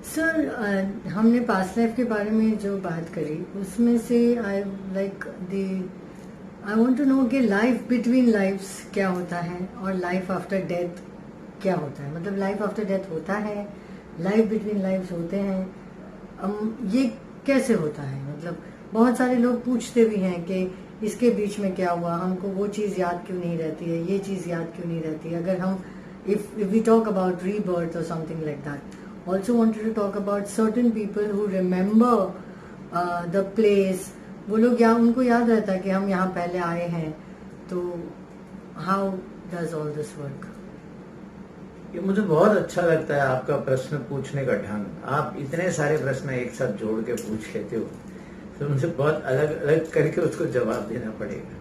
Sir, हमने past life के बारे में जो बात करी उसमें से आई वांट टू नो कि लाइफ बिटवीन लाइफ्स क्या होता है और लाइफ आफ्टर डेथ क्या होता है। मतलब लाइफ आफ्टर डेथ होता है, लाइफ बिटवीन लाइफ्स होते हैं, ये कैसे होता है? मतलब बहुत सारे लोग पूछते भी हैं कि इसके बीच में क्या हुआ, हमको वो चीज़ याद क्यों नहीं रहती है, ये चीज़ याद क्यों नहीं रहती है। अगर हम if we talk about rebirth or something like that, also wanted to talk about certain people who remember the place, वो लोग उनको याद रहता है कि हम यहाँ पहले आए हैं। तो how does all this work? ये मुझे बहुत अच्छा लगता है आपका प्रश्न पूछने का ढंग। आप इतने सारे प्रश्न एक साथ जोड़ के पूछ लेते हो, तो मुझे बहुत अलग अलग करके उसको जवाब देना पड़ेगा।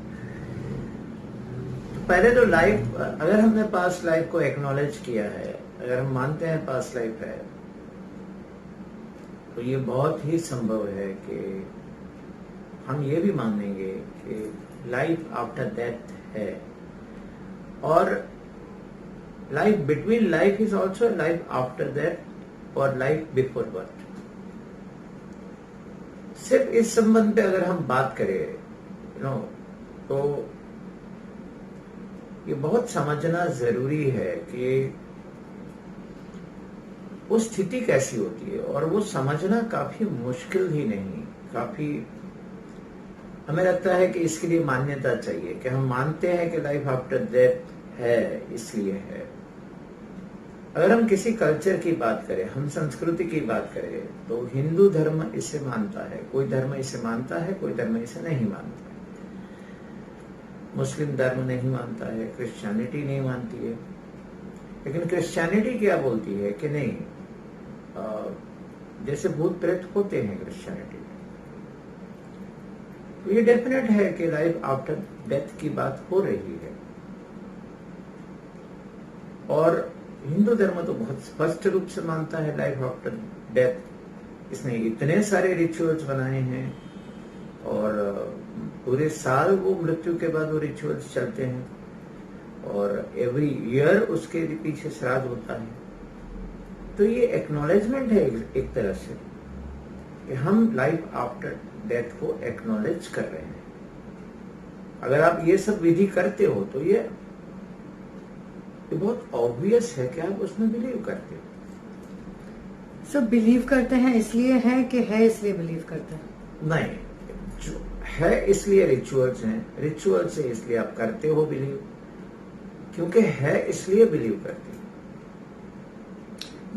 पहले तो लाइफ, अगर हमने पास्ट लाइफ को एक्नॉलेज किया है, अगर हम मानते हैं पास्ट लाइफ है, तो ये बहुत ही संभव है कि हम ये भी मानेंगे कि लाइफ आफ्टर डेथ है, और life between life is also life after death और लाइफ बिफोर बर्थ। सिर्फ इस संबंध पे अगर हम बात करें तो ये बहुत समझना जरूरी है कि वो स्थिति कैसी होती है, और वो समझना काफी मुश्किल ही नहीं, काफी हमें लगता है कि इसके लिए मान्यता चाहिए कि हम मानते हैं कि लाइफ आफ्टर डेथ है, इसलिए है। अगर हम किसी कल्चर की बात करें, हम संस्कृति की बात करें, तो हिंदू धर्म इसे मानता है, कोई धर्म इसे मानता है, कोई धर्म इसे नहीं मानता है। मुस्लिम धर्म नहीं मानता है, क्रिश्चियनिटी नहीं मानती है। लेकिन क्रिश्चियनिटी क्या बोलती है कि नहीं, जैसे भूत प्रेत होते हैं क्रिश्चियनिटी में, तो ये डेफिनेट है कि लाइफ आफ्टर डेथ की बात हो रही है। और हिंदू धर्म तो बहुत स्पष्ट रूप से मानता है लाइफ आफ्टर डेथ। इसने इतने सारे रिचुअल्स बनाए हैं, और पूरे साल वो मृत्यु के बाद वो रिचुअल्स चलते हैं, और एवरी ईयर उसके पीछे श्राद्ध होता है। तो ये एक्नॉलेजमेंट है एक तरह से कि हम लाइफ आफ्टर डेथ को एक्नॉलेज कर रहे हैं। अगर आप ये सब विधि करते हो तो ये बहुत ऑब्वियस है कि आप उसमें बिलीव करते हो। सब बिलीव करते हैं इसलिए है कि है इसलिए बिलीव करते हैं? नहीं, जो है इसलिए रिचुअल्स हैं, रिचुअल से इसलिए आप करते हो बिलीव, क्योंकि है इसलिए बिलीव करते हो।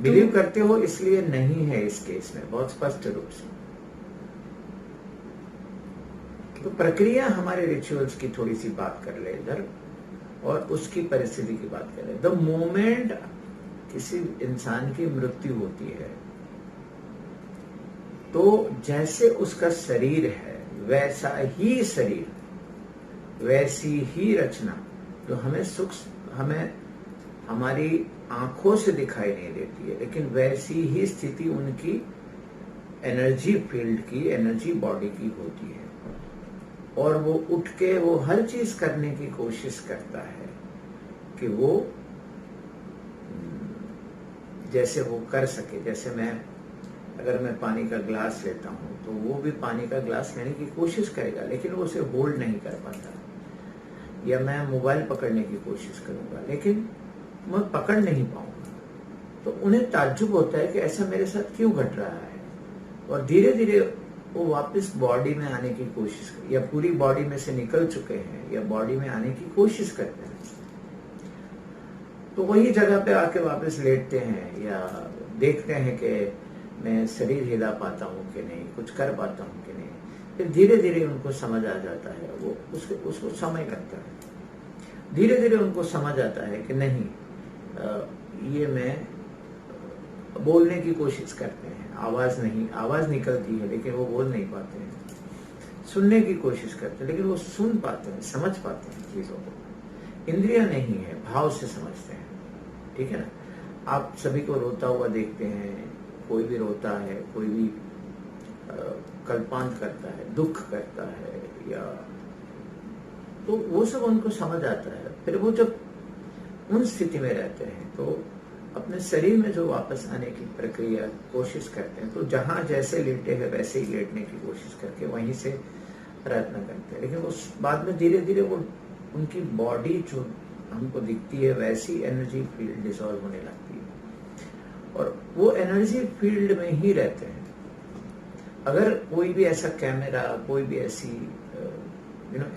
बिलीव करते हो इसलिए नहीं है इस केस में, बहुत स्पष्ट रूप से। तो प्रक्रिया हमारे रिचुअल्स की थोड़ी सी बात कर ले इधर, और उसकी परिस्थिति की बात करें। द मोमेंट किसी इंसान की मृत्यु होती है, तो जैसे उसका शरीर है वैसा ही शरीर, वैसी ही रचना, जो हमें हमारी आंखों से दिखाई नहीं देती है, लेकिन वैसी ही स्थिति उनकी एनर्जी फील्ड की, एनर्जी बॉडी की होती है। और वो उठ के वो हर चीज करने की कोशिश करता है कि वो जैसे वो कर सके। जैसे अगर मैं पानी का ग्लास लेता हूं, तो वो भी पानी का ग्लास लेने की कोशिश करेगा, लेकिन वो उसे होल्ड नहीं कर पाता। या मैं मोबाइल पकड़ने की कोशिश करूंगा, लेकिन मैं पकड़ नहीं पाऊंगा। तो उन्हें ताज्जुब होता है कि ऐसा मेरे साथ क्यों घट रहा है, और धीरे धीरे वो वापस बॉडी में आने की कोशिश, या पूरी बॉडी में से निकल चुके हैं या बॉडी में आने की कोशिश करते हैं। तो वही जगह पे आके वापस लेटते हैं, या देखते हैं कि मैं शरीर हिला पाता हूँ कि नहीं, कुछ कर पाता हूँ कि नहीं। फिर धीरे धीरे उनको समझ आ जाता है, वो उसको समय लगता है। धीरे धीरे उनको समझ आता है कि नहीं, ये मैं बोलने की कोशिश करते हैं, आवाज निकलती है, लेकिन वो बोल नहीं पाते हैं। सुनने की कोशिश करते हैं, लेकिन वो सुन पाते हैं, समझ पाते हैं चीजों को। इंद्रिया नहीं है, भाव से समझते हैं। ठीक है ना? आप सभी को रोता हुआ देखते हैं, कोई भी रोता है, कोई भी कल्पांत करता है, दुख करता है, या तो वो सब उनको समझ आता है। फिर वो जब उन स्थिति में रहते हैं, तो अपने शरीर में जो वापस आने की प्रक्रिया कोशिश करते हैं, तो जहां जैसे लेटे हैं वैसे ही लेटने की कोशिश करके वहीं से प्रयत्न करते हैं, लेकिन उस बाद में धीरे धीरे वो उनकी बॉडी जो हमको दिखती है वैसी एनर्जी फील्ड डिसॉल्व होने लगती है और वो एनर्जी फील्ड में ही रहते हैं। अगर कोई भी ऐसा कैमरा, कोई भी ऐसी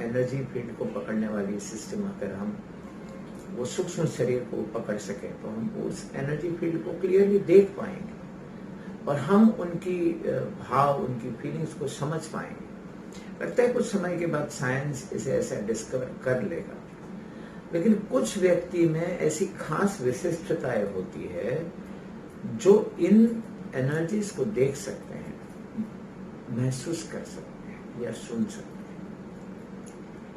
एनर्जी फील्ड को पकड़ने वाली सिस्टम अगर हम वो सूक्ष्म शरीर को पकड़ सके तो हम उस एनर्जी फील्ड को क्लियरली देख पाएंगे और हम उनकी भाव, उनकी फीलिंग्स को समझ पाएंगे। लगता है कुछ समय के बाद साइंस इसे ऐसा डिस्कवर कर लेगा, लेकिन कुछ व्यक्ति में ऐसी खास विशिष्टताएं होती है जो इन एनर्जीज को देख सकते हैं, महसूस कर सकते हैं या सुन सकते हैं,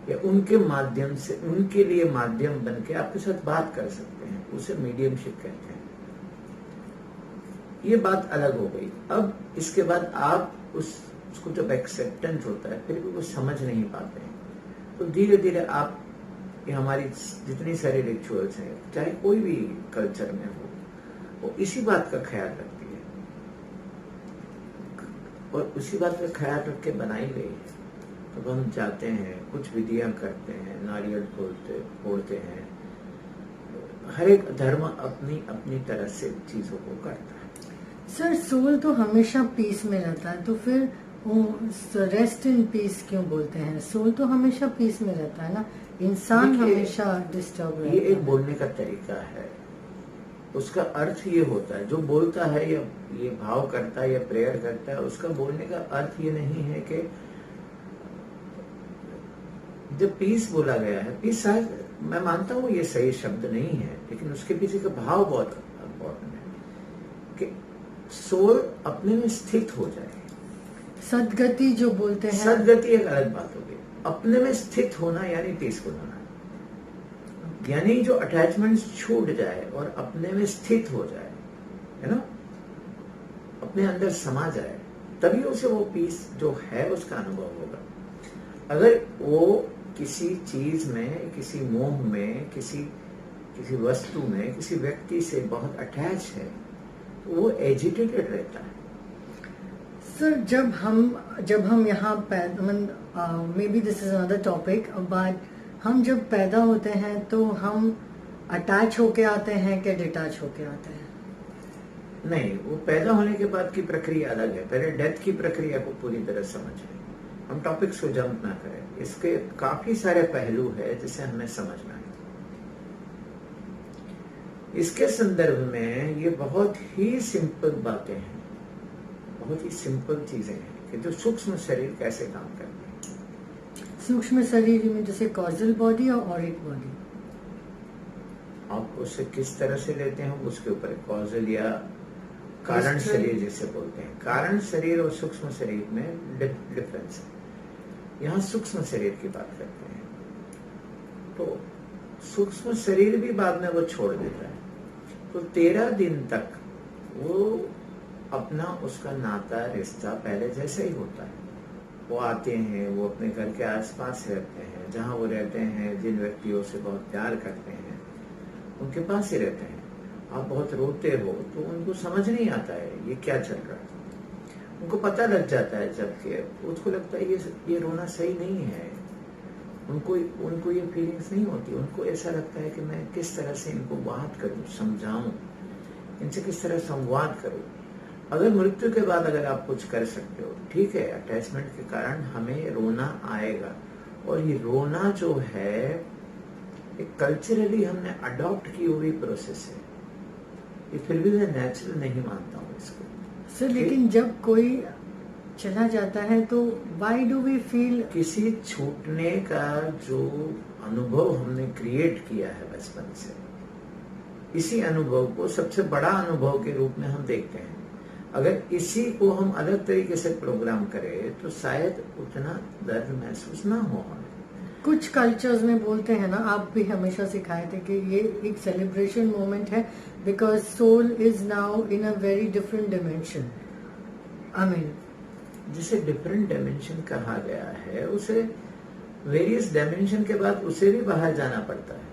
या उनके माध्यम से, उनके लिए माध्यम बन के आपके साथ बात कर सकते हैं। उसे मीडियमशिप कहते हैं। ये बात अलग हो गई। अब इसके बाद आप उसको जब एक्सेप्टेंस होता है फिर भी वो समझ नहीं पाते हैं, तो धीरे धीरे आप, ये हमारी जितनी सारी रिचुअल्स हैं, चाहे कोई भी कल्चर में हो, वो इसी बात का ख्याल रखती है और उसी बात का ख्याल रख के बनाई गई है। तो हम जाते हैं, कुछ विधियां करते हैं, नारियल फोड़ते हैं। हर एक धर्म अपनी अपनी तरह से चीजों को करता है। सर, सोल तो हमेशा पीस में रहता है, तो फिर वो रेस्ट इन पीस क्यों बोलते हैं? सोल तो हमेशा पीस में रहता है ना, इंसान हमेशा डिस्टर्ब रहता है। ये एक बोलने का तरीका है, उसका अर्थ ये होता है, जो बोलता है या ये भाव करता है या प्रेयर करता है, उसका बोलने का अर्थ ये नहीं है कि जब पीस बोला गया है, पीस शायद मैं मानता हूँ ये सही शब्द नहीं है, लेकिन उसके पीछे का भाव बहुत इम्पोर्टेंट है कि सोल अपने में स्थित हो जाए। सदगति जो बोलते हैं, सदगति एक अलग बात होगी। अपने में स्थित होना यानी पीसफुल होना, यानी जो अटैचमेंट छूट जाए और अपने में स्थित हो जाए, है ना, अपने अंदर समा जाए, तभी उसे वो पीस जो है उसका अनुभव होगा। अगर वो किसी चीज में, किसी मोह में, किसी वस्तु में, किसी व्यक्ति से बहुत अटैच है, तो वो एजिटेटेड रहता है। सर, जब हम यहाँ may be this is another topic, but हम जब पैदा होते हैं तो हम अटैच होके आते हैं कि डिटैच होके आते हैं? नहीं, वो पैदा होने के बाद की प्रक्रिया अलग है। पहले डेथ की प्रक्रिया को पूरी तरह समझें। हम टॉपिक्स को जंप ना करें, इसके काफी सारे पहलू है जिसे हमें समझना है। इसके संदर्भ में ये बहुत ही सिंपल बातें हैं, बहुत ही सिंपल चीजें हैं कि जो सूक्ष्म शरीर कैसे काम करते हैं। सूक्ष्म शरीर में जैसे कॉजल बॉडी और ऑरिक बॉडी, आप उसे किस तरह से लेते हैं उसके ऊपर, कॉजल या कारण शरीर जिसे बोलते हैं। कारण शरीर और सूक्ष्म शरीर में डिफरेंस है। यहाँ सूक्ष्म शरीर की बात करते हैं, तो सूक्ष्म शरीर भी बाद में वो छोड़ देता है, तो 13 दिन तक वो अपना, उसका नाता, रिश्ता पहले जैसे ही होता है। वो आते हैं, वो अपने घर के आसपास रहते हैं, जहाँ वो रहते हैं, जिन व्यक्तियों से बहुत प्यार करते हैं उनके पास ही रहते हैं। आप बहुत रोते हो तो उनको समझ नहीं आता है ये क्या चल रहा है, उनको पता लग जाता है, जबकि उसको लगता है ये रोना सही नहीं है। उनको ये फीलिंग्स नहीं होती। उनको ऐसा लगता है कि मैं किस तरह से इनको बात करूं, समझाऊं, इनसे किस तरह संवाद करूं। अगर मृत्यु के बाद अगर आप कुछ कर सकते हो, ठीक है, अटैचमेंट के कारण हमें रोना आएगा, और ये रोना जो है एक कल्चरली हमने अडॉप्ट की हुई प्रोसेस है, ये फिर भी मैं नेचुरल नहीं मानता हूँ इसको। सर, लेकिन जब कोई चला जाता है तो व्हाई डू वी फील, किसी छूटने का जो अनुभव हमने क्रिएट किया है बचपन से, इसी अनुभव को सबसे बड़ा अनुभव के रूप में हम देखते हैं। अगर इसी को हम अलग तरीके से प्रोग्राम करें तो शायद उतना दर्द महसूस ना हो हमें। कुछ कल्चर्स में बोलते हैं ना, आप भी हमेशा सिखाए थे कि ये एक सेलिब्रेशन मोमेंट है because soul is now in a very different dimension. I mean, जिसे डिफरेंट डायमेंशन कहा गया है, उसे वेरियस डायमेंशन के बाद उसे भी बाहर जाना पड़ता है।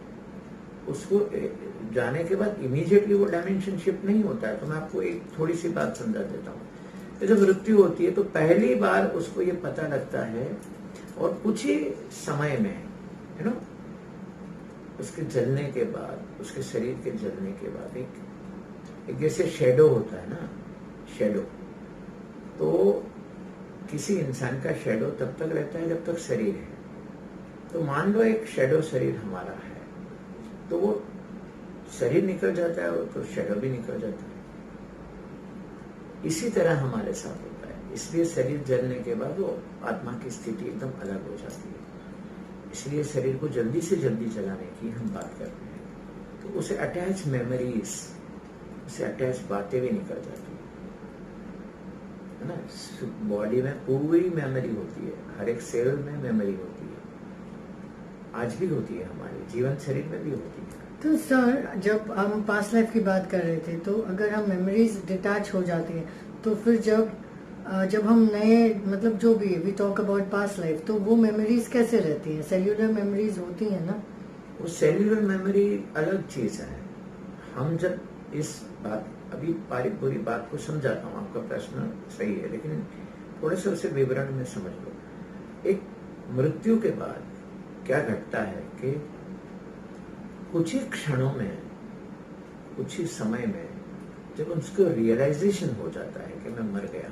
उसको जाने के बाद इमीडिएटली वो डायमेंशन शिफ्ट नहीं होता है। तो मैं आपको एक थोड़ी सी बात समझा देता हूँ। तो जब मृत्यु होती है तो पहली बार उसको ये पता लगता है, और कुछ ही समय में उसके जलने के बाद, उसके शरीर के जलने के बाद एक जैसे शेडो होता है ना, शेडो, तो किसी इंसान का शेडो तब तक रहता है जब तक शरीर है। तो मान लो एक शेडो शरीर हमारा है, तो वो शरीर निकल जाता है तो शेडो भी निकल जाता है। इसी तरह हमारे साथ होता है। इसलिए शरीर जलने के बाद वो आत्मा की स्थिति एकदम अलग हो जाती है। इसलिए शरीर को जल्दी से जल्दी जलाने की हम बात करते हैं। तो उसे अटैच मेमोरीज, उसे अटैच बातें भी निकल जाती है ना। बॉडी में पूरी मेमोरी होती है, हर एक सेल में मेमोरी होती है, आज भी होती है, हमारे जीवन शरीर में भी होती है। तो सर, जब हम पास्ट लाइफ की बात कर रहे थे, तो अगर हम मेमोरीज डिटैच हो जाती है, तो फिर जब हम नए, मतलब जो भी we talk about past life, तो वो मेमोरीज कैसे रहती हैं? सेल्यूलर मेमोरीज होती है ना? वो सेल्यूलर मेमोरी अलग चीज है। हम जब इस बात, अभी पूरी बात को समझाता हूँ, आपका प्रश्न सही है, लेकिन थोड़े से उसे विवरण में समझ लो। एक मृत्यु के बाद क्या घटता है कि कुछ ही क्षणों में, कुछ ही समय में, जब उसको रियलाइजेशन हो जाता है कि मैं मर गया,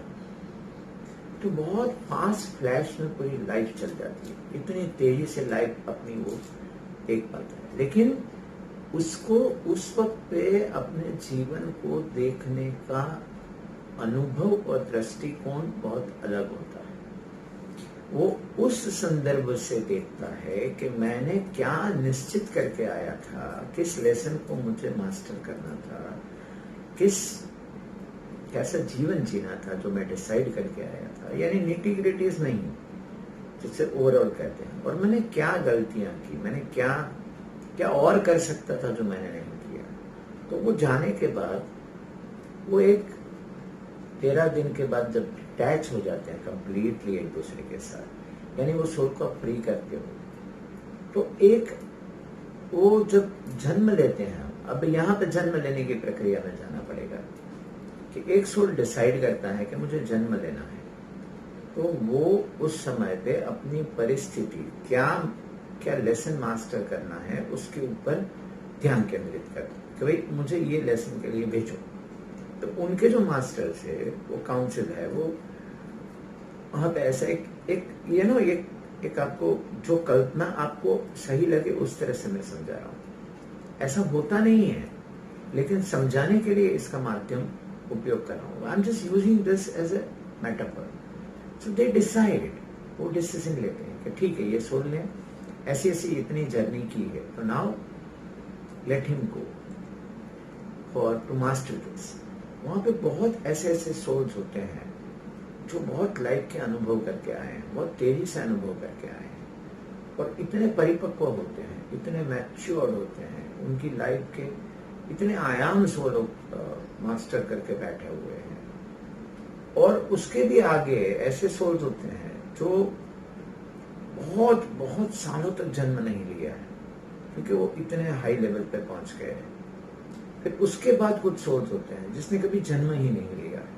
तो बहुत फास्ट फ्लैश में पूरी लाइफ चल जाती है। इतनी तेजी से लाइफ अपनी वो देख पाता है। लेकिन उसको उस वक्त पे अपने जीवन को देखने का अनुभव और दृष्टिकोण बहुत अलग होता है। वो उस संदर्भ से देखता है कि मैंने क्या निश्चित करके आया था, किस लेसन को मुझे मास्टर करना था, कैसा जीवन जीना था जो मैं डिसाइड करके आया था। यानी निटी ग्रिटीज नहीं, जिसे ओवरऑल कहते हैं। और मैंने क्या गलतियां की, मैंने क्या और कर सकता था जो मैंने नहीं किया। तो वो जाने के बाद, वो एक 13 दिन के बाद जब अटैच हो जाते हैं कंप्लीटली एक दूसरे के साथ, यानी वो सोल को फ्री करते हो, तो एक वो जब जन्म लेते हैं, अब यहाँ पे जन्म लेने की प्रक्रिया में जाना पड़ेगा कि एक सोल डिसाइड करता है कि मुझे जन्म लेना है, तो वो उस समय पे अपनी परिस्थिति, क्या लेसन मास्टर करना है, उसके ऊपर ध्यान केंद्रित कर कि भाई मुझे ये लेसन के लिए भेजो। तो उनके जो मास्टर्स है, वो काउंसिल है, वो वहां पे ऐसा एक आपको जो कल्पना आपको सही लगे उस तरह से मैं समझा रहा हूँ। ऐसा होता नहीं है, लेकिन समझाने के लिए इसका माध्यम उपयोग कर रहा हूँ। I am just using this as a metaphor. So they decide, वो डिसीजन लेते हैं कि ठीक है, ये सोल ने ऐसी इतनी जर्नी की है, तो now let him go for to master this. वहां पे बहुत ऐसे सोल्स होते हैं जो बहुत लाइफ के अनुभव करके आए हैं, बहुत तेजी से अनुभव करके आए हैं, और इतने परिपक्व होते हैं, इतने मैच्योर्ड होते हैं, उनकी लाइफ के इतने आयाम वो लोग मास्टर करके बैठे हुए हैं। और उसके भी आगे ऐसे सोल्स होते हैं जो बहुत बहुत सालों तक जन्म नहीं लिया है, क्योंकि वो इतने हाई लेवल पे पहुंच गए हैं। फिर उसके बाद कुछ सोल्स होते हैं जिसने कभी जन्म ही नहीं लिया है,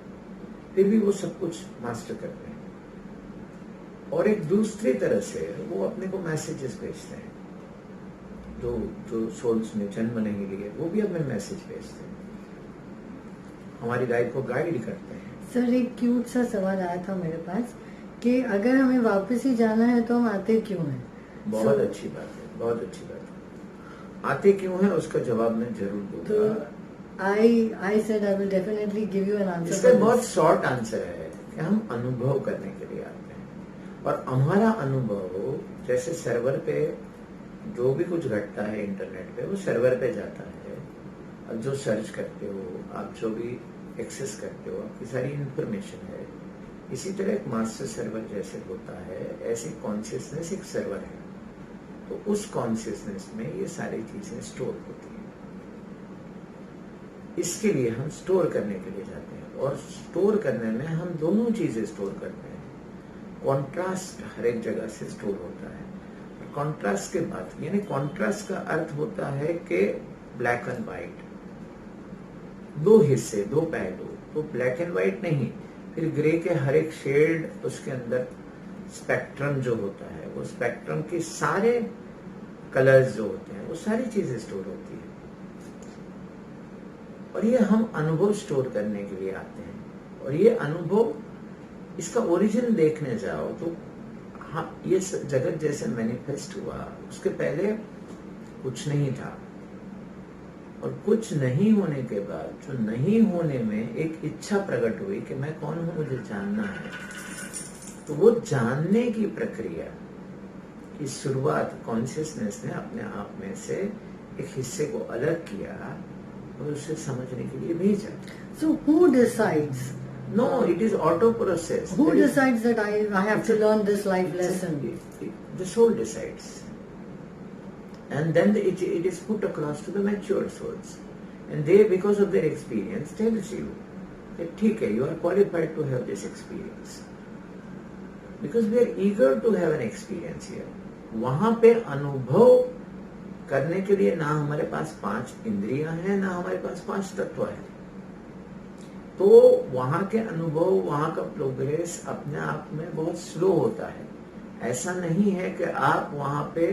फिर भी वो सब कुछ मास्टर करते हैं। और एक दूसरी तरह से वो अपने को मैसेजेस भेजते हैं। जो सोल्स ने जन्म नहीं लिए, वो भी अपने मैसेज भेजते हैं, हमारी लाइफ को गाइड करते हैं। सर, एक क्यूट सा सवाल आया था मेरे पास कि अगर हमें वापस ही जाना है तो हम आते क्यों हैं? बहुत अच्छी बात है, बहुत अच्छी बात है। आते क्यों है उसका जवाब मैं जरूर दूंगा। तो I said I will definitely give you an answer. इसका बहुत शॉर्ट आंसर है कि हम अनुभव करने के लिए आते हैं, और हमारा अनुभव जैसे सर्वर पे जो भी कुछ घटता है इंटरनेट पे, वो सर्वर पे जाता है। अब जो सर्च करते हो, आप जो भी एक्सेस करते हो, आपकी सारी इंफॉर्मेशन है। इसी तरह एक मास्टर सर्वर जैसे होता है, ऐसी कॉन्शियसनेस एक सर्वर है। तो उस कॉन्शियसनेस में ये सारी चीजें स्टोर होती हैं। इसके लिए हम स्टोर करने के लिए जाते हैं, और स्टोर करने में हम दोनों चीजें स्टोर करते हैं। कॉन्ट्रास्ट हर एक जगह से स्टोर होता है। कॉन्ट्रास्ट के बाद, यानी कॉन्ट्रास्ट का अर्थ होता है कि ब्लैक एंड व्हाइट, दो हिस्से, दो पहलू, तो ब्लैक एंड व्हाइट नहीं, फिर ग्रे के हर एक शेड, उसके अंदर स्पेक्ट्रम जो होता है, वो स्पेक्ट्रम के सारे कलर्स जो होते हैं, वो सारी चीजें स्टोर होती है। और ये हम अनुभव स्टोर करने के लिए आते हैं, और ये अनुभव, इसका ओरिजिन देखने जाओ तो हाँ, ये जगत जैसे मैनिफेस्ट हुआ, उसके पहले कुछ नहीं था, और कुछ नहीं होने के बाद, जो नहीं होने में एक इच्छा प्रकट हुई कि मैं कौन हूं, मुझे जानना है। तो वो जानने की प्रक्रिया की शुरुआत कॉन्शियसनेस ने अपने आप में से एक हिस्से को अलग किया और उसे समझने के लिए भेजा। So who decides? No, it is auto process. Who decides that I have to learn this life lesson? The soul decides. And then it is put across to the mature souls. And they, because of their experience, tells you that okay, you are qualified to have this experience. Because we are eager to have an experience here. वहां पे अनुभव करने के लिए ना हमारे पास 5 इंद्रियां हैं, ना हमारे पास 5 तत्व है। तो वहां के अनुभव, वहां का प्रोग्रेस अपने आप में बहुत स्लो होता है। ऐसा नहीं है कि आप वहां पे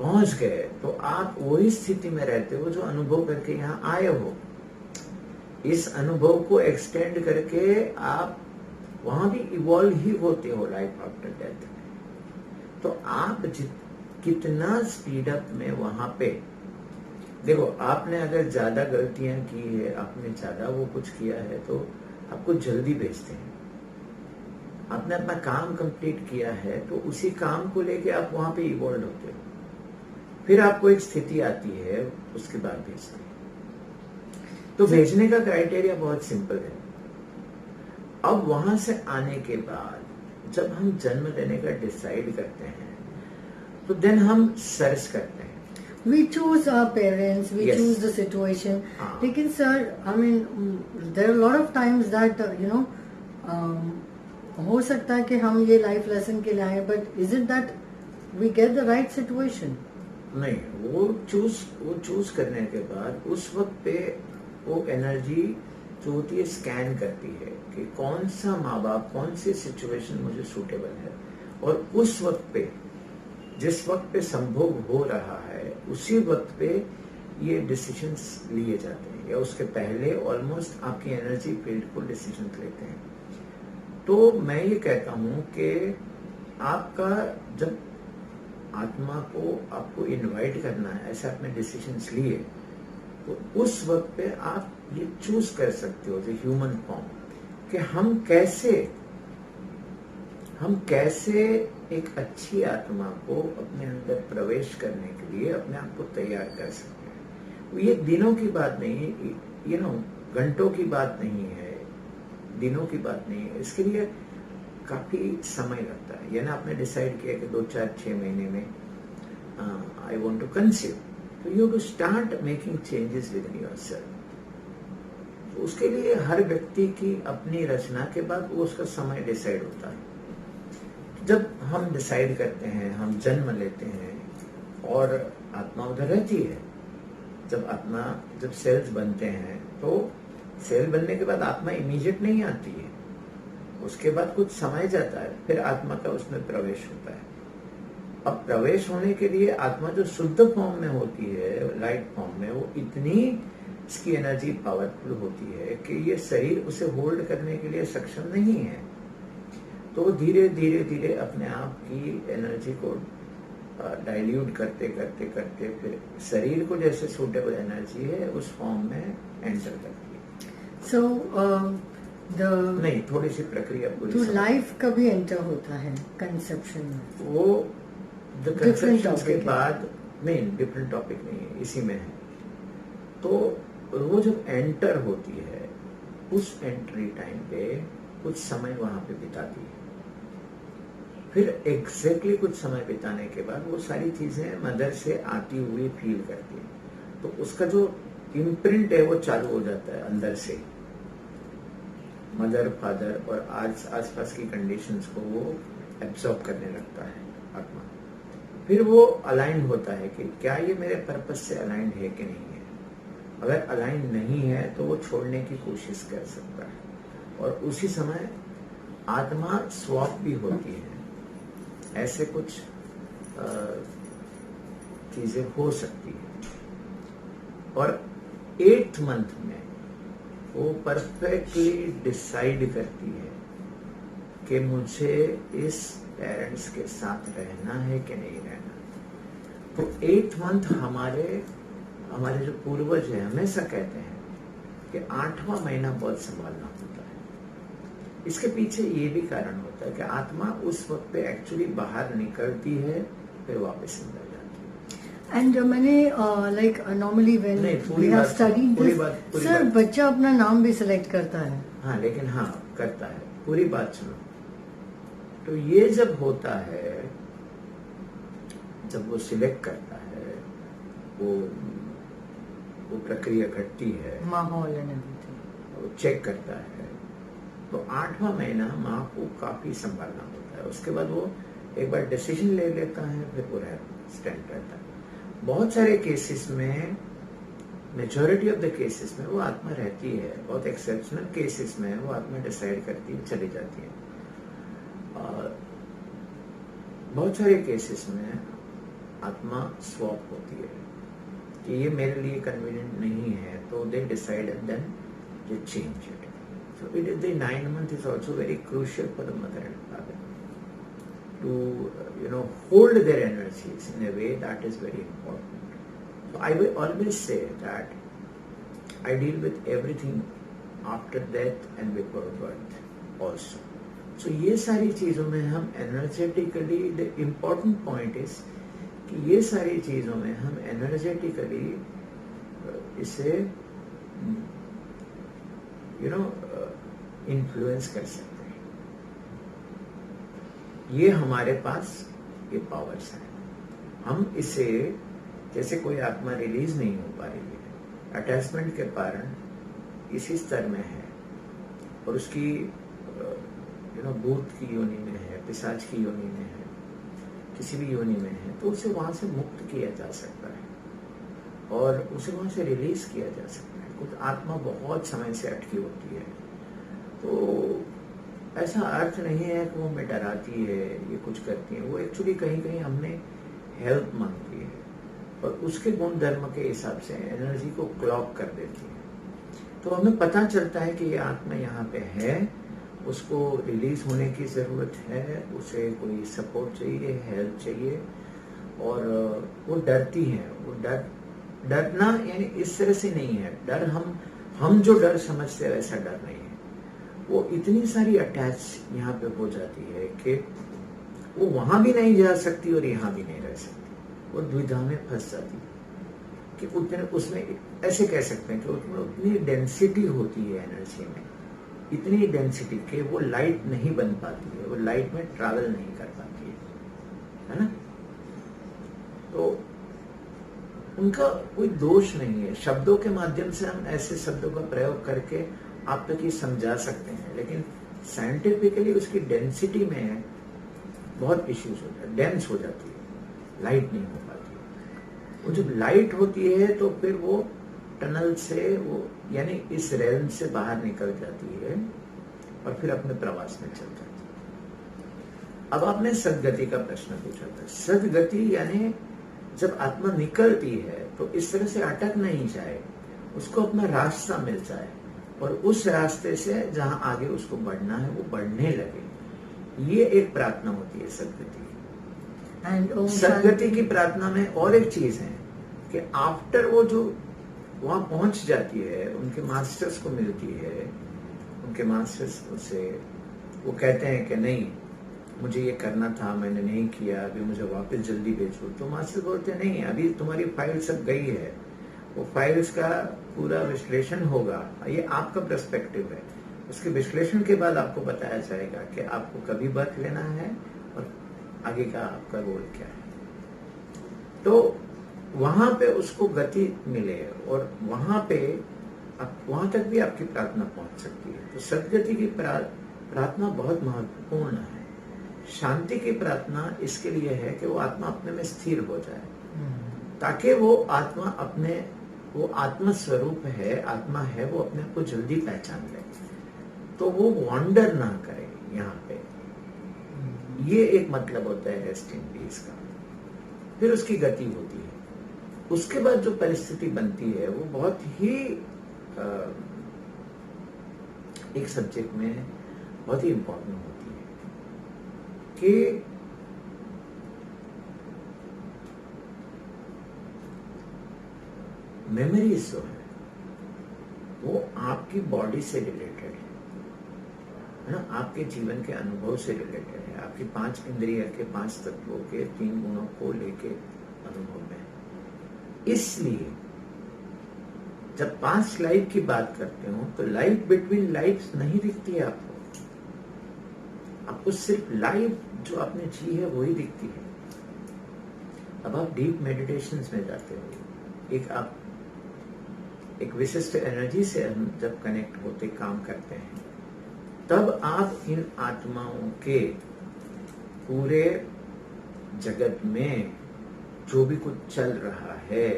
पहुंच गए तो आप वही स्थिति में रहते हो जो अनुभव करके यहाँ आए हो। इस अनुभव को एक्सटेंड करके आप वहां भी इवॉल्व ही होते हो लाइफ आफ्टर डेथ। तो आप कितना स्पीड अप में वहां पे, देखो आपने अगर ज्यादा गलतियां की है, आपने ज्यादा वो कुछ किया है, तो आपको जल्दी भेजते हैं। आपने अपना काम कंप्लीट किया है तो उसी काम को लेके आप वहां पे इवॉल्व होते हो, फिर आपको एक स्थिति आती है, उसके बाद भेजते हैं। तो भेजने का क्राइटेरिया बहुत सिंपल है। अब वहां से आने के बाद जब हम जन्म लेने का डिसाइड करते हैं तो देन हम सर्च करते हैं। We choose our parents, we Yes. choose the situation. हाँ. लेकिन sir, I mean, there are a lot of times that हो सकता है कि हम ये लाइफ लेसन के लिए आए, but is it that we get the right situation? नहीं, वो चूज करने के बाद उस वक्त पे वो एनर्जी जो होती है स्कैन करती है कि कौन सा माँ बाप, कौन सी सिचुएशन मुझे सूटेबल है, और उस वक्त पे, जिस वक्त पे संभोग हो रहा है, उसी वक्त पे ये डिसीजंस लिए जाते हैं, या उसके पहले ऑलमोस्ट आपकी एनर्जी फील्ड को डिसीजंस लेते हैं। तो मैं ये कहता हूं कि आपका जब आत्मा को आपको इनवाइट करना है, ऐसे आपने डिसीजंस लिए, तो उस वक्त पे आप ये चूज कर सकते हो द ह्यूमन फॉर्म कि हम कैसे एक अच्छी आत्मा को अपने अंदर प्रवेश करने के लिए अपने आप को तैयार कर सकते हैं। ये दिनों की बात नहीं, घंटों की बात नहीं है, दिनों की बात नहीं है। इसके लिए काफी समय लगता है। यानी आपने डिसाइड किया कि 2, 4, 6 महीने में आई वांट टू कंसीव, तो you to start making changes within yourself. उसके लिए हर व्यक्ति की अपनी रचना के बाद वो उसका समय डिसाइड होता है। जब हम डिसाइड करते हैं, हम जन्म लेते हैं और आत्मा उधर रहती है। जब सेल्स बनते हैं तो सेल बनने के बाद आत्मा इमीडिएट नहीं आती है, उसके बाद कुछ समय जाता है, फिर आत्मा का उसमें प्रवेश होता है। अब प्रवेश होने के लिए आत्मा जो शुद्ध फॉर्म में होती है, लाइट फॉर्म में, वो इतनी इसकी एनर्जी पावरफुल होती है कि ये शरीर उसे होल्ड करने के लिए सक्षम नहीं है। तो धीरे धीरे अपने आप की एनर्जी को डाइल्यूट करते फिर शरीर को जैसे सूटेबल एनर्जी है उस फॉर्म में एंटर करती है। So नहीं, थोड़ी सी प्रक्रिया पूरी। तो लाइफ कभी एंटर होता है कंसेप्शन में? वो द कंसेप्शन के बाद नहीं, डिफरेंट टॉपिक नहीं है, इसी में है। तो वो जब एंटर होती है, उस एंट्री टाइम पे कुछ समय वहां पे बिताती है। फिर एग्जैक्टली कुछ समय बिताने के बाद वो सारी चीजें मदर से आती हुई फील करती है। तो उसका जो इम्प्रिंट है वो चालू हो जाता है अंदर से। मदर, फादर और आसपास की कंडीशंस को वो एब्सॉर्ब करने लगता है आत्मा। फिर वो अलाइन होता है कि क्या ये मेरे पर्पस से अलाइंड है कि नहीं है। अगर अलाइन नहीं है तो वो छोड़ने की कोशिश कर सकता है, और उसी समय आत्मा स्वॉप भी होती है। ऐसे कुछ चीजें हो सकती है। और 8th मंथ में वो परफेक्टली डिसाइड करती है कि मुझे इस पेरेंट्स के साथ रहना है कि नहीं रहना। तो 8th मंथ हमारे जो पूर्वज है हमेशा कहते हैं कि 8वां महीना बहुत संभालना होता है। इसके पीछे ये भी कारण होता है कि आत्मा उस वक्त पे एक्चुअली बाहर निकलती है, फिर वापस अंदर जाती है। एंड मैंने like normally when we have studied this sir, बच्चा अपना नाम भी सिलेक्ट करता है। हाँ, लेकिन हाँ करता है। पूरी बात सुनो। तो ये जब होता है, जब वो सिलेक्ट करता है, वो प्रक्रिया घटती है, माहौल एंड एवरीथिंग, वो चेक करता है, तो 8वां महीना माँ को काफी संभालना होता है। उसके बाद वो एक बार डिसीजन ले लेता है, फिर वो स्टैंड रहता है। बहुत सारे केसेस में, मेजॉरिटी ऑफ द केसेस में वो आत्मा रहती है। बहुत एक्सेप्शनल केसेस में वो आत्मा डिसाइड करती है, चली जाती है। और बहुत सारे केसेस में आत्मा स्वॉप होती है कि ये मेरे लिए कन्वीनियंट नहीं है, तो they decide and then they change it. So it is the 9th month is also very crucial for the mother and father to hold their energies in a way that is very important. So I will always say that I deal with everything after death and before birth also. So ये सारी चीजों में हम energetically, the important point is कि ये सारी चीजों में हम एनर्जेटिकली इसे इन्फ्लुएंस कर सकते हैं। ये हमारे पास ये पावर्स है। हम इसे, जैसे कोई आत्मा रिलीज नहीं हो पा रही है, अटैचमेंट के कारण इसी स्तर में है, और उसकी भूत की योनि में है, पिशाच की योनि में है, किसी भी योनि में है, तो उसे वहां से मुक्त किया जा सकता है और उसे वहां से रिलीज किया जा सकता है। कुछ आत्मा बहुत समय से अटकी होती है, तो ऐसा अर्थ नहीं है कि वो हमें डराती है, ये कुछ करती है। वो एक्चुअली कहीं कहीं हमने हेल्प मांगती है, और उसके गुण धर्म के हिसाब से एनर्जी को क्लॉक कर देती है। तो हमें पता चलता है कि ये आत्मा यहाँ पे है, उसको रिलीज होने की जरूरत है, उसे कोई सपोर्ट चाहिए, हेल्प चाहिए, और वो डरती है। वो डरना यानी इस तरह से नहीं है डर, हम जो डर समझते हैं वैसा डर नहीं है। वो इतनी सारी अटैच यहाँ पे हो जाती है कि वो वहां भी नहीं जा सकती और यहाँ भी नहीं रह सकती। वो द्विधा में फंस जाती है कि उतने उसमें, ऐसे कह सकते हैं कि उसमें उतनी डेंसिटी होती है एनर्जी में, इतनी डेंसिटी कि वो लाइट नहीं बन पाती है, वो लाइट में ट्रैवल नहीं कर पाती है ना। तो उनका कोई दोष नहीं है। शब्दों के माध्यम से हम ऐसे शब्दों का प्रयोग करके आप तक ये समझा सकते हैं, लेकिन साइंटिफिकली उसकी डेंसिटी में बहुत इश्यूज होता है, डेंस हो जाती है, लाइट नहीं हो पाती है। वो जब लाइट होती है तो फिर वो टनल से, वो यानी इस रेलम से बाहर निकल जाती है और फिर अपने प्रवास में चल जाती है। अब आपने सदगति का प्रश्न पूछा था। सदगति यानी जब आत्मा निकलती है तो इस तरह से अटक नहीं जाए, उसको अपना रास्ता मिल जाए, और उस रास्ते से जहां आगे उसको बढ़ना है वो बढ़ने लगे। ये एक प्रार्थना होती है सदगति की। सदगति की प्रार्थना में और एक चीज है कि आफ्टर वो जो वहां पहुंच जाती है, उनके मास्टर्स को मिलती है, उनके मास्टर्स उसे वो कहते हैं कि नहीं, मुझे ये करना था, मैंने नहीं किया, अभी मुझे वापस जल्दी भेजो। तो मास्टर बोलते हैं नहीं, अभी तुम्हारी फाइल सब गई है, वो फाइल्स का पूरा विश्लेषण होगा, ये आपका पर्सपेक्टिव है, उसके विश्लेषण के बाद आपको बताया जाएगा कि आपको कभी बर्थ लेना है और आगे का आपका गोल क्या है। तो वहां पे उसको गति मिले और वहां पे वहां तक भी आपकी प्रार्थना पहुंच सकती है। तो सदगति की प्रार्थना बहुत महत्वपूर्ण है। शांति की प्रार्थना इसके लिए है कि वो आत्मा अपने में स्थिर हो जाए, ताकि वो आत्मा अपने वो आत्मा स्वरूप है, आत्मा है, वो अपने आप को जल्दी पहचान ले, तो वो वॉन्डर ना करे यहाँ पे। ये एक मतलब होता है रेस्ट इन पीस का। फिर उसकी गति होती है। उसके बाद जो परिस्थिति बनती है वो बहुत ही एक सब्जेक्ट में बहुत ही इंपॉर्टेंट होती है कि मेमोरीज जो है वो आपकी बॉडी से रिलेटेड है ना, आपके जीवन के अनुभव से रिलेटेड है, आपकी 5 इंद्रिय के 5 तत्वों के 3 गुणों को लेके अनुभव में। इसलिए जब पास्ट लाइफ की बात करते हो तो लाइफ बिटवीन लाइफ नहीं दिखती है आपको सिर्फ लाइफ जो आपने जी है वही दिखती है। अब आप डीप मेडिटेशंस में जाते हो, एक विशिष्ट एनर्जी से हम जब कनेक्ट होते काम करते हैं, तब आप इन आत्माओं के पूरे जगत में जो भी कुछ चल रहा है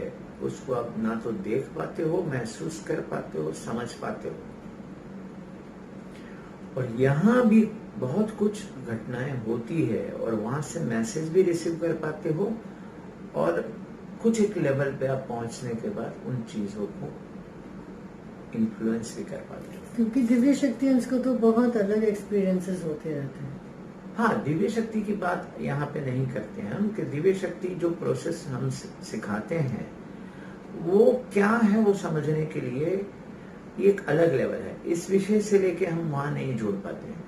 उसको आप ना तो देख पाते हो, महसूस कर पाते हो, समझ पाते हो। और यहाँ भी बहुत कुछ घटनाएं होती है और वहां से मैसेज भी रिसीव कर पाते हो, और कुछ एक लेवल पे आप पहुंचने के बाद उन चीजों को इन्फ्लुएंस भी कर पाते हो। क्योंकि दिव्य शक्तियांस को तो बहुत अलग एक्सपीरियंसेस होते रहते हैं। हाँ, दिव्य शक्ति की बात यहाँ पे नहीं करते हैं हम कि दिव्य शक्ति जो प्रोसेस हम सिखाते हैं वो क्या है, वो समझने के लिए एक अलग लेवल है। इस विषय से लेके हम वहां नहीं जोड़ पाते हैं।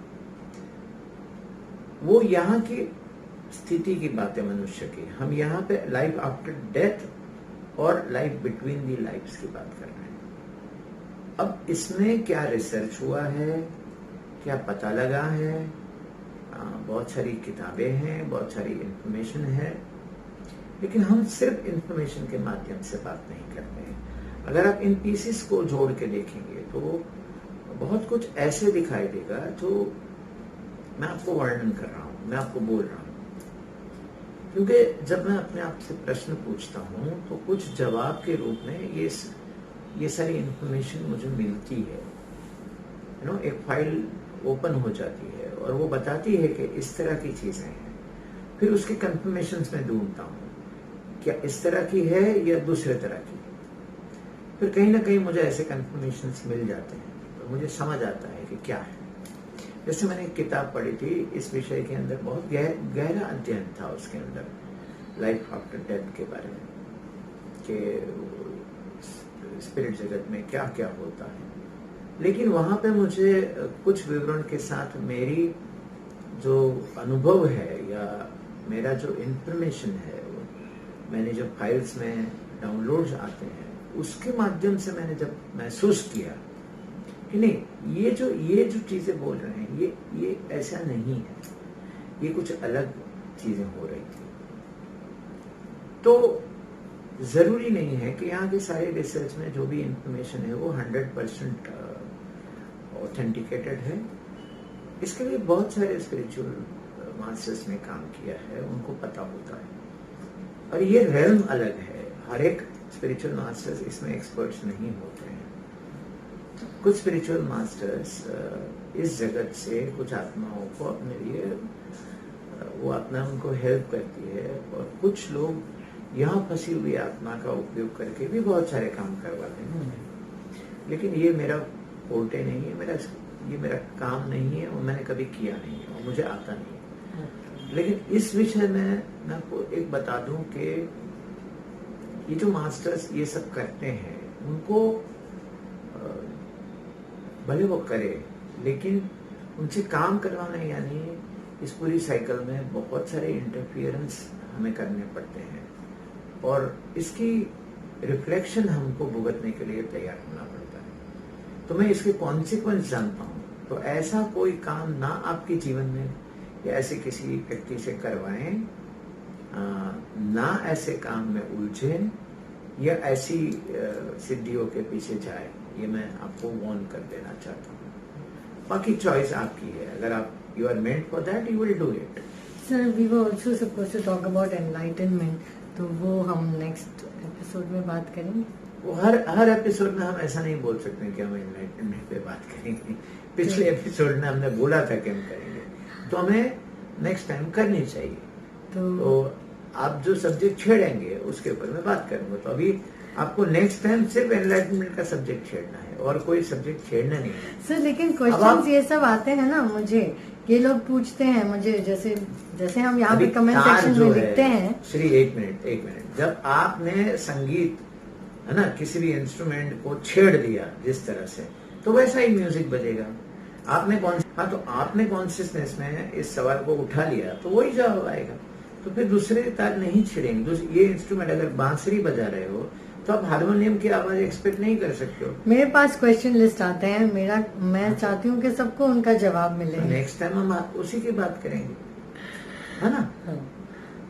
वो यहाँ की स्थिति की बात है मनुष्य की। हम यहाँ पे लाइफ आफ्टर डेथ और लाइफ बिटवीन दी लाइफ्स की बात कर रहे हैं। अब इसमें क्या रिसर्च हुआ है, क्या पता लगा है, बहुत सारी किताबें हैं, बहुत सारी इंफॉर्मेशन है, लेकिन हम सिर्फ इंफॉर्मेशन के माध्यम से बात नहीं करते हैं। अगर आप इन पीसेस को जोड़ के देखेंगे तो बहुत कुछ ऐसे दिखाई देगा जो मैं आपको वर्णन कर रहा हूं, मैं आपको बोल रहा हूं। क्योंकि जब मैं अपने आप से प्रश्न पूछता हूं तो कुछ जवाब के रूप में ये सारी इंफॉर्मेशन मुझे मिलती है। एक फाइल ओपन हो जाती है और वो बताती है कि इस तरह की चीजें हैं। फिर उसके कंफर्मेशंस में ढूंढता हूँ, क्या इस तरह की है या दूसरे तरह की। फिर कहीं ना कहीं मुझे ऐसे कंफर्मेशंस मिल जाते हैं तो मुझे समझ आता है कि क्या है। जैसे मैंने एक किताब पढ़ी थी इस विषय के अंदर, बहुत गहरा अध्ययन था उसके अंदर, लाइफ आफ्टर डेथ के बारे में, कि स्पिरिट जगत में क्या क्या होता है। लेकिन वहां पे मुझे कुछ विवरण के साथ मेरी जो अनुभव है या मेरा जो इंफॉर्मेशन है, मैंने जो फाइल्स में डाउनलोड्स आते हैं उसके माध्यम से मैंने जब महसूस किया कि नहीं, ये जो चीजें बोल रहे हैं ये ऐसा नहीं है, ये कुछ अलग चीजें हो रही थी। तो जरूरी नहीं है कि यहाँ के सारे रिसर्च में जो भी इंफॉर्मेशन है वो 100% ऑथेंटिकेटेड है। इसके लिए बहुत सारे स्पिरिचुअल मास्टर्स ने काम किया है, उनको पता होता है। और ये रेल्म अलग है, हर एक स्पिरिचुअल मास्टर्स इसमें एक्सपर्ट्स नहीं होते हैं। कुछ स्पिरिचुअल मास्टर्स इस जगत से कुछ आत्माओं को अपने लिए वो आत्मा उनको हेल्प करती है, और कुछ लोग यहाँ फंसी हुई आत्मा का उपयोग करके भी बहुत सारे काम करवाते हैं। लेकिन ये मेरा फोर्टे नहीं है, ये मेरा काम नहीं है, और मैंने कभी किया नहीं है और मुझे आता नहीं है। लेकिन इस विषय में मैं आपको एक बता दूं कि ये जो मास्टर्स ये सब करते हैं उनको भले वो करे, लेकिन उनसे काम करवाना यानी इस पूरी साइकिल में बहुत सारे इंटरफियरेंस हमें करने पड़ते हैं, और इसकी रिफ्लेक्शन हमको भुगतने के लिए तैयार होना पड़ता है। तो मैं इसके कॉन्सिक्वेंस जानता हूँ। तो ऐसा कोई काम ना आपके जीवन में या ऐसे किसी व्यक्ति से करवाएं, ना ऐसे काम में उलझें या ऐसी सिद्धियों के पीछे जाए, ये मैं आपको वार्न कर देना चाहता हूँ। बाकी चॉइस आपकी है, अगर आप you are meant for that you will do it. Sir, we were also supposed to talk about enlightenment, तो वो हम नेक्स्ट एपिसोड में बात करेंगे। वो हर एपिसोड में हम ऐसा नहीं बोल सकते कि हम एनलाइटनमेंट पे बात करेंगे। पिछले एपिसोड में हमने बोला था कि हम करेंगे, तो हमें नेक्स्ट टाइम करनी चाहिए। तो आप जो सब्जेक्ट छेड़ेंगे उसके ऊपर मैं बात करूंगा। तो अभी आपको नेक्स्ट टाइम सिर्फ एनलाइटनमेंट का सब्जेक्ट छेड़ना है और कोई सब्जेक्ट छेड़ना नहीं है सर। लेकिन क्वेश्चंस ये सब आते हैं ना, मुझे ये लोग पूछते हैं मुझे, जैसे जैसे हम यहाँ पे कमेंट सेक्शन में लिखते हैं। श्री एक मिनट, जब आपने संगीत है ना किसी भी इंस्ट्रूमेंट को छेड़ दिया जिस तरह से, तो वैसा ही म्यूजिक बजेगा। आपने कॉन्शियसनेस में इस सवाल को उठा लिया तो वही जवाब आएगा। तो फिर दूसरे तार नहीं छेड़ेंगे। ये इंस्ट्रूमेंट अगर बांसुरी बजा रहे हो तो आप हारमोनियम की आवाज एक्सपेक्ट नहीं कर सकते हो। मेरे पास क्वेश्चन लिस्ट आते हैं, मैं चाहती हूँ कि सबको उनका जवाब मिले। नेक्स्ट टाइम हम उसी की बात करेंगे, है ना? हाँ।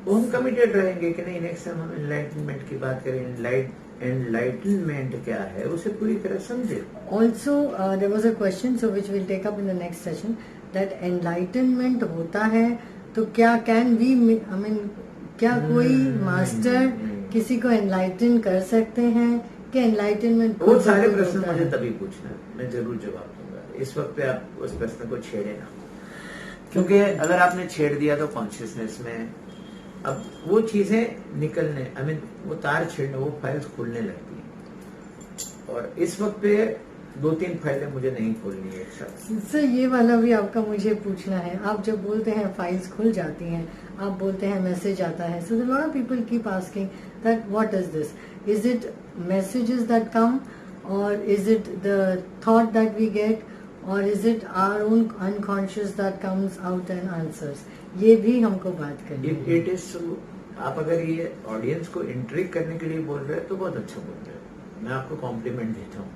वो हम कमिटेड रहेंगे कि नहीं, नेक्स्ट टाइम हम एनलाइटनमेंट की बात करें। एनलाइटनमेंट क्या है उसे पूरी तरह समझे। Also there was a question so which will take up in the next session, that enlightenment होता है तो क्या कैन वी, आई मीन क्या कोई मास्टर किसी को एनलाइटन कर सकते हैं कि एनलाइटनमेंट? वो सारे प्रश्न मुझे तभी पूछना, मैं जरूर जवाब दूंगा। इस वक्त पे आप उस प्रश्न को छेड़े ना, क्योंकि अगर आपने छेड़ दिया तो कॉन्शियसनेस में अब वो चीजें निकलने, आई मीन वो तार छेड़ने, वो फाइल्स खुलने लगती है। और इस वक्त पे 2-3 फाइलें मुझे नहीं खोलनी है एक साथ। सर ये वाला भी आपका मुझे पूछना है। आप जब बोलते हैं फाइल्स खुल जाती हैं, आप बोलते हैं मैसेज आता है, so lot of people keep asking that what is this, is it messages that come or is it the thought that we get or is it our own unconscious that comes out and answers? ये भी हमको बात करनी है। It is आप अगर ये audience को इंट्रिग करने के लिए बोल रहे हैं तो बहुत अच्छा बोल रहे हैं, मैं आपको कॉम्प्लीमेंट देता हूँ।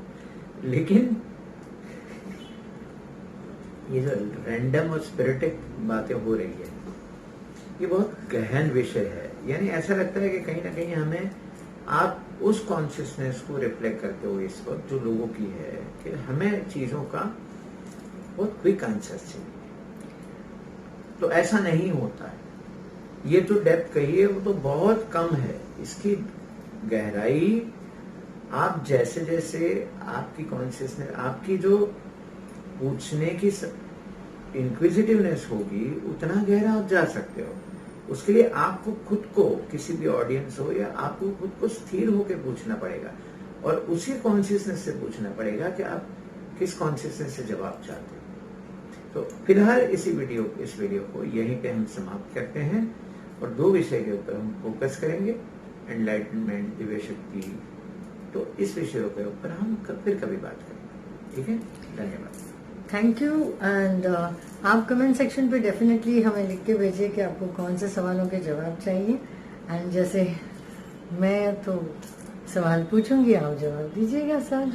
लेकिन ये जो रैंडम और स्पिरिटिक बातें हो रही है, ये बहुत गहन विषय है। यानी ऐसा लगता है कि कहीं ना कहीं हमें आप उस कॉन्शियसनेस को रिफ्लेक्ट करते हो इस वक्त जो लोगों की है कि हमें चीजों का बहुत क्विक आंसर चाहिए। तो ऐसा नहीं होता है। ये जो डेप्थ कही है वो तो बहुत कम है। इसकी गहराई आप जैसे जैसे आपकी कॉन्शियसनेस, आपकी जो पूछने की इंक्विजिटिवनेस होगी, उतना गहरा आप जा सकते हो। उसके लिए आपको खुद को, किसी भी ऑडियंस हो या आपको खुद को स्थिर होकर पूछना पड़ेगा और उसी कॉन्शियसनेस से पूछना पड़ेगा कि आप किस कॉन्शियसनेस से जवाब चाहते हो। तो फिलहाल इस वीडियो को यहीं पे हम समाप्त करते हैं और 2 विषय के ऊपर हम फोकस करेंगे, एनलाइटनमेंट, दिव्य शक्ति। तो इस विषयों के ऊपर हम फिर कभी बात करेंगे। ठीक है, धन्यवाद। Thank you. एंड आप कमेंट सेक्शन पे डेफिनेटली हमें लिख के भेजिए कि आपको कौन से सवालों के जवाब चाहिए। एंड जैसे मैं तो सवाल पूछूंगी, आप जवाब दीजिएगा सर।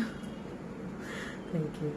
Thank you.